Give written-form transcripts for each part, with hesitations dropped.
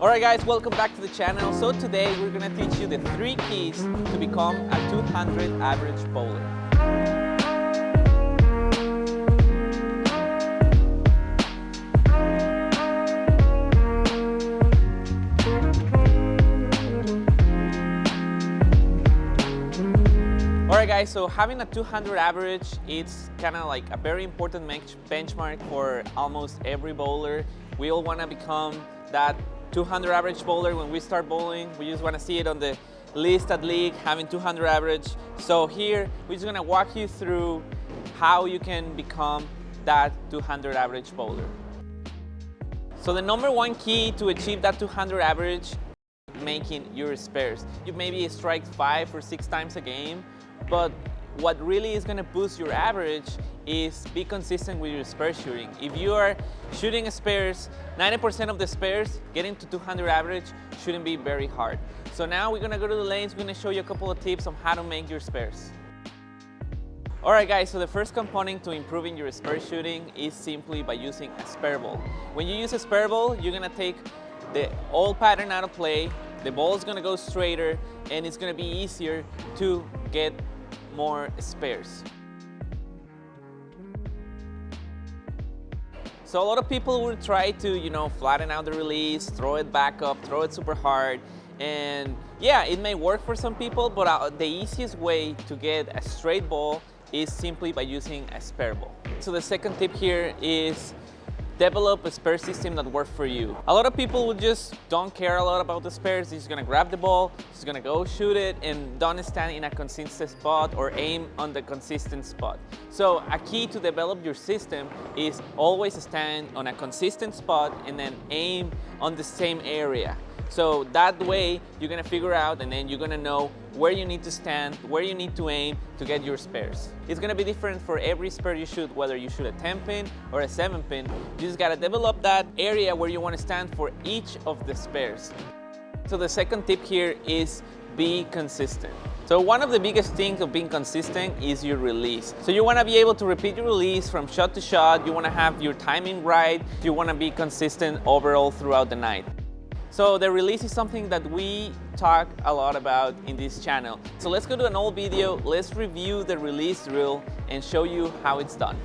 Alright guys, welcome back to the channel. So today we're gonna teach you the 3 keys to become a 200 average bowler. Alright guys, so having a 200 average, it's kind of like a very important benchmark for almost every bowler. We all want to become that 200 average bowler when we start bowling. We just want to see it on the list at league, having 200 average. So here, we're just going to walk you through how you can become that 200 average bowler. So the number 1 key to achieve that 200 average, making your spares. You maybe strike 5 or 6 times a game, but what really is going to boost your average is be consistent with your spare shooting. If you are shooting spares, 90% of the spares, getting to 200 average shouldn't be very hard. So now we're going to go to the lanes. We're going to show you a couple of tips on how to make your spares. Alright guys, so the first component to improving your spare shooting is simply by using a spare ball. When you use a spare ball, you're going to take the old pattern out of play, the ball is going to go straighter, and it's going to be easier to get more spares. So a lot of people will try to, flatten out the release, throw it back up, throw it super hard, and yeah, it may work for some people, but the easiest way to get a straight ball is simply by using a spare ball. So the second tip here is develop a spare system that works for you. A lot of people will just don't care a lot about the spares. They're just gonna grab the ball, just gonna go shoot it, and don't stand in a consistent spot or aim on the consistent spot. So a key to develop your system is always stand on a consistent spot and then aim on the same area. So that way you're gonna figure out, and then you're gonna know where you need to stand, where you need to aim to get your spares. It's gonna be different for every spare you shoot, whether you shoot a 10 pin or a 7 pin. You just gotta develop that area where you wanna stand for each of the spares. So the second tip here is be consistent. So one of the biggest things of being consistent is your release. So you wanna be able to repeat your release from shot to shot. You wanna have your timing right. You wanna be consistent overall throughout the night. So the release is something that we talk a lot about in this channel. So let's go to an old video, let's review the release drill and show you how it's done.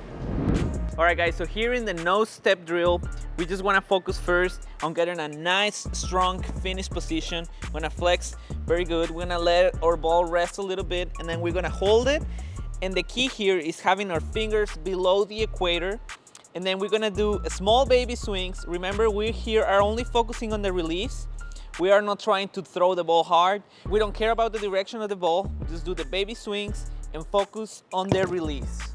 Alright guys, so here in the no step drill, we just want to focus first on getting a nice, strong finish position. We're going to flex very good. We're going to let our ball rest a little bit, and then we're going to hold it. And the key here is having our fingers below the equator. And then we're gonna do small baby swings. Remember, we here are only focusing on the release. We are not trying to throw the ball hard. We don't care about the direction of the ball. We just do the baby swings and focus on the release.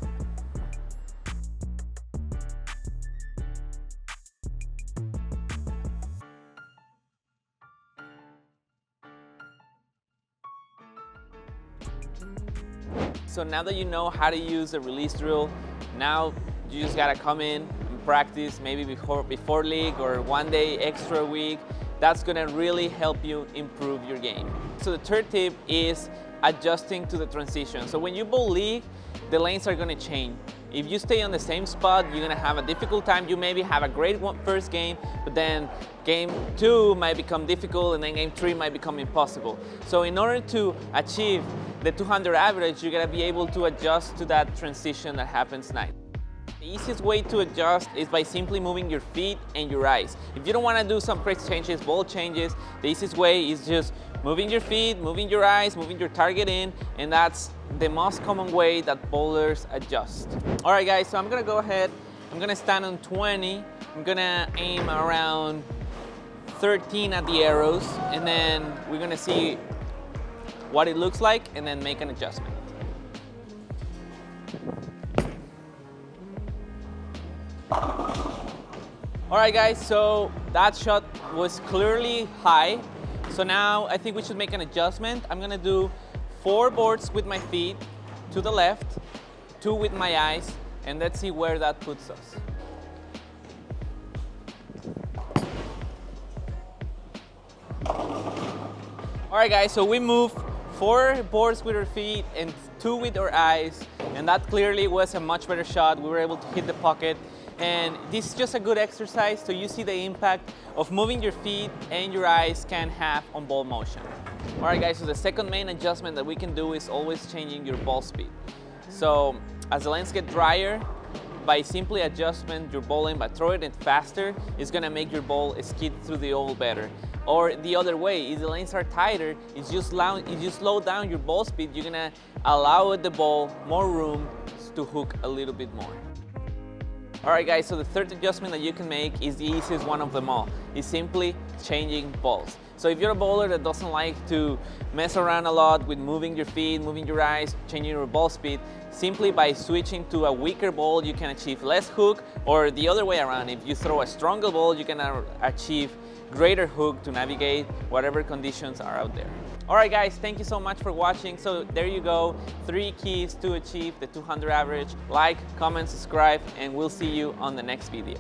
So now that you know how to use the release drill, now you just gotta come in and practice maybe before league or one day extra week. That's gonna really help you improve your game. So the third tip is adjusting to the transition. So when you bowl league, the lanes are gonna change. If you stay on the same spot, you're gonna have a difficult time. You maybe have a great first game, but then game 2 might become difficult, and then game 3 might become impossible. So in order to achieve the 200 average, you gotta be able to adjust to that transition that happens night. The easiest way to adjust is by simply moving your feet and your eyes. If you don't want to do some crazy changes, ball changes, the easiest way is just moving your feet, moving your eyes, moving your target in, and that's the most common way that bowlers adjust. All right guys, so I'm gonna go ahead, I'm gonna stand on 20, I'm gonna aim around 13 at the arrows, and then we're gonna see what it looks like and then make an adjustment. Alright guys, so that shot was clearly high. So now I think we should make an adjustment. I'm gonna do 4 boards with my feet to the left, 2 with my eyes, and let's see where that puts us. Alright guys, so we moved 4 boards with our feet and 2 with our eyes, and that clearly was a much better shot. We were able to hit the pocket. And this is just a good exercise so you see the impact of moving your feet and your eyes can have on ball motion. All right guys, so the second main adjustment that we can do is always changing your ball speed. So as the lanes get drier, by simply adjusting your ball lane, by throwing it faster, it's gonna make your ball skid through the oval better. Or the other way, if the lanes are tighter, if you slow down your ball speed, you're gonna allow the ball more room to hook a little bit more. All right guys, so the third adjustment that you can make is the easiest one of them all. It's simply changing balls. So if you're a bowler that doesn't like to mess around a lot with moving your feet, moving your eyes, changing your ball speed, simply by switching to a weaker ball, you can achieve less hook, or the other way around, if you throw a stronger ball, you can achieve greater hook to navigate whatever conditions are out there. All right guys, thank you so much for watching. So there you go, 3 keys to achieve the 200 average. Like, comment, subscribe, and we'll see you on the next video.